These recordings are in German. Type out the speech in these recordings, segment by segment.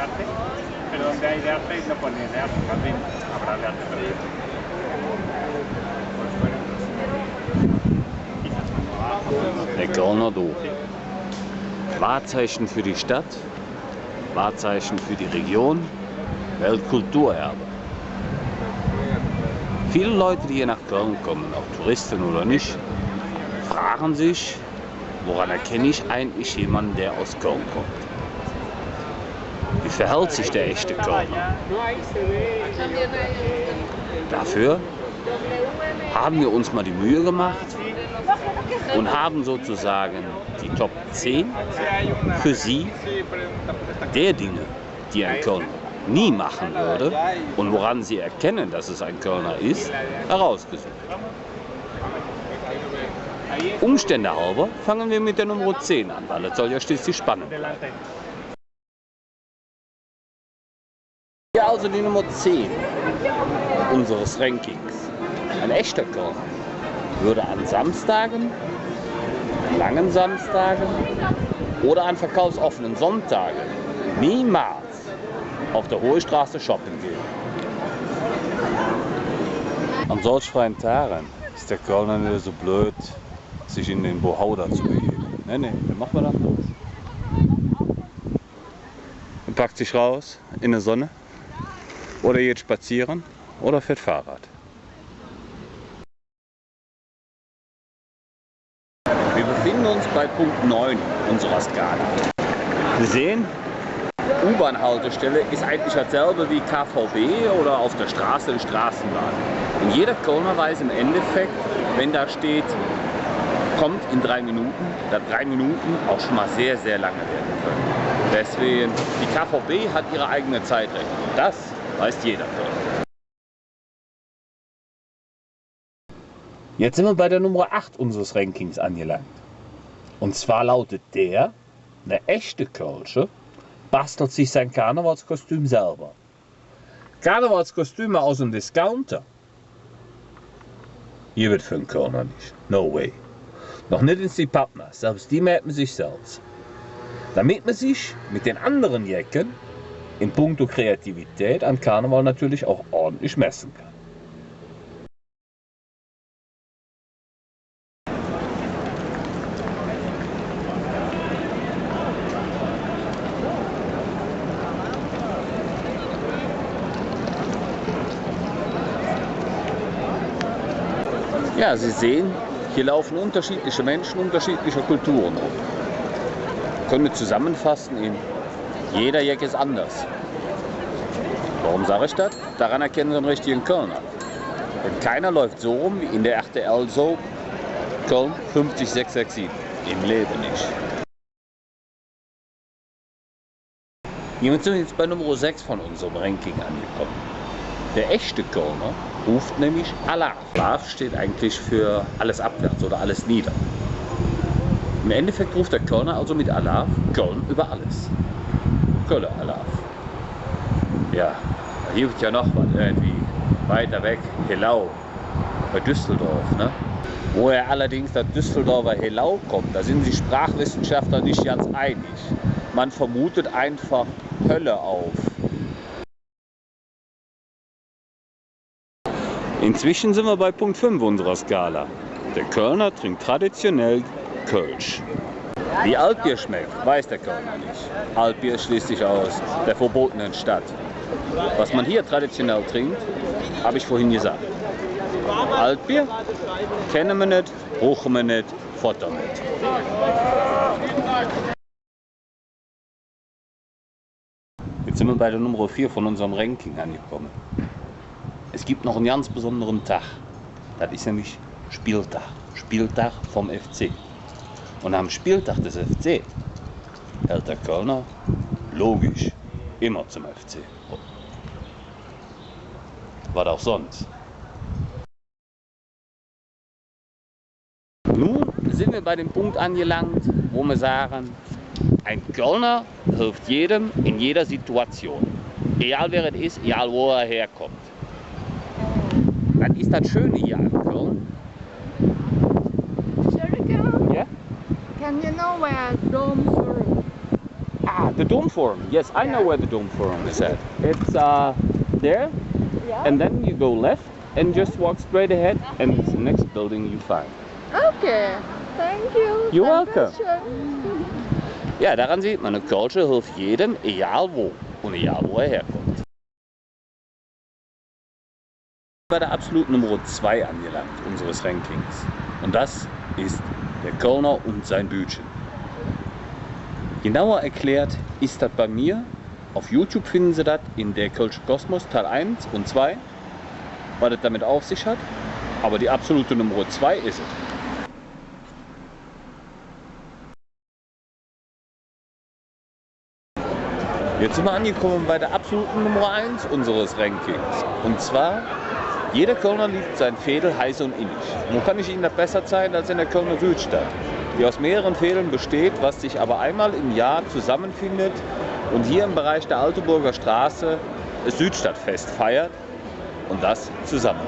arte, pero donde hay de arte no pone de arte, también habrá de arte, pero Der Kölner Dom. Wahrzeichen für die Stadt, Wahrzeichen für die Region, Weltkulturerbe. Viele Leute, die hier nach Köln kommen, auch Touristen oder nicht, fragen sich, woran erkenne ich eigentlich jemanden, der aus Köln kommt? Wie verhält sich der echte Kölner? Dafür haben wir uns mal die Mühe gemacht und haben sozusagen die Top 10 für Sie der Dinge, die ein Kölner nie machen würde und woran Sie erkennen, dass es ein Kölner ist, herausgesucht. Umstände halber fangen wir mit der Nummer 10 an, weil es soll ja schließlich spannend bleiben. Hier also die Nummer 10 unseres Rankings. Ein echter Kölner würde an Samstagen, langen Samstagen oder an verkaufsoffenen Sonntagen niemals auf der Hohe Straße shoppen gehen. An solch freien Tagen ist der Kölner nicht so blöd, sich in den Bohauder zu begeben. Nee, dann macht man das los. Man packt sich raus in der Sonne oder geht spazieren oder fährt Fahrrad. Wir befinden uns bei Punkt 9 unserer Skala. Wir sehen, U-Bahn-Haltestelle ist eigentlich dasselbe wie KVB oder auf der Straße die Straßenbahn. Und jeder Kölner weiß im Endeffekt, wenn da steht, kommt in 3 Minuten, da 3 Minuten auch schon mal sehr, sehr lange werden können. Deswegen, die KVB hat ihre eigene Zeitrechnung. Das weiß jeder Kölner. Jetzt sind wir bei der Nummer 8 unseres Rankings angelangt. Und zwar lautet der echte Kölsche bastelt sich sein Karnevalskostüm selber. Karnevalskostüme aus dem Discounter? Hier wird für einen Kölner nicht. No way. Noch nicht ins die Partner, selbst die merken sich selbst. Damit man sich mit den anderen Jecken in puncto Kreativität an Karneval natürlich auch ordentlich messen kann. Ja, Sie sehen, hier laufen unterschiedliche Menschen unterschiedlicher Kulturen rum. Können wir zusammenfassen in jeder Jack ist anders. Warum sage ich das? Daran erkennen Sie einen richtigen Kölner. Denn keiner läuft so rum wie in der RTL Soap Köln 50667. Im Leben nicht. Hiermit sind wir jetzt bei Nummer 6 von unserem Ranking angekommen. Der echte Kölner ruft nämlich Alaf. Alaf steht eigentlich für alles abwärts oder alles nieder. Im Endeffekt ruft der Kölner also mit Alaf Köln über alles. Kölle Alaf. Ja, da hilft ja noch was irgendwie weiter weg, Hellau, bei Düsseldorf. Ne? Woher allerdings das Düsseldorfer Hellau kommt, da sind sich Sprachwissenschaftler nicht ganz einig. Man vermutet einfach Hölle auf. Inzwischen sind wir bei Punkt 5 unserer Skala. Der Kölner trinkt traditionell Kölsch. Wie Altbier schmeckt, weiß der Kölner nicht. Altbier ist schließlich aus der verbotenen Stadt. Was man hier traditionell trinkt, habe ich vorhin gesagt. Altbier kennen wir nicht, rauchen wir nicht, futtern nicht. Jetzt sind wir bei der Nummer 4 von unserem Ranking angekommen. Es gibt noch einen ganz besonderen Tag. Das ist nämlich Spieltag. Spieltag vom FC. Und am Spieltag des FC hält der Kölner logisch immer zum FC. Was auch sonst. Nun sind wir bei dem Punkt angelangt, wo wir sagen, ein Kölner hilft jedem in jeder Situation. Egal wer es ist, egal wo er herkommt. Was ist das Schöne hier an Köln? Sherry Köln? Yeah? Can you know where Dome Sorrow? Ah, the Dome Forum. Yes, I know where the Dome Forum is at. It's there, Yeah. and then you go left and just walk straight ahead, and it's the next building you find. Okay. Thank you. You're welcome. Dankeschön. Ja, daran sieht man, eine Kölsche hilft jedem, egal wo und egal wo er herkommt. Bei der absoluten Nummer 2 angelangt unseres Rankings. Und das ist der Kölner und sein Bütchen. Genauer erklärt ist das bei mir. Auf YouTube finden Sie das in der Kölsche Kosmos Teil 1 und 2, was das damit auf sich hat. Aber die absolute Nummer 2 ist es. Jetzt sind wir angekommen bei der absoluten Nummer 1 unseres Rankings. Und zwar, jeder Kölner liebt sein Veedel heiß und innig. Nun kann ich Ihnen das besser zeigen als in der Kölner Südstadt, die aus mehreren Veedeln besteht, was sich aber einmal im Jahr zusammenfindet und hier im Bereich der Altenburger Straße das Südstadtfest feiert und das zusammen.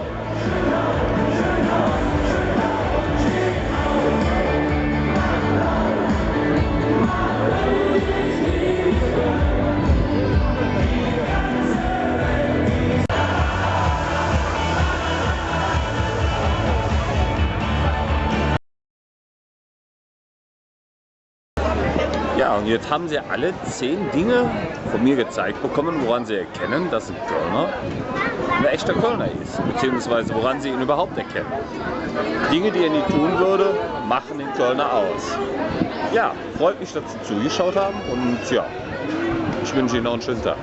Ja, und jetzt haben Sie alle 10 Dinge von mir gezeigt bekommen, woran Sie erkennen, dass ein Kölner ein echter Kölner ist, beziehungsweise woran Sie ihn überhaupt erkennen. Dinge, die er nie tun würde, machen den Kölner aus. Ja, freut mich, dass Sie zugeschaut haben und ja, ich wünsche Ihnen noch einen schönen Tag.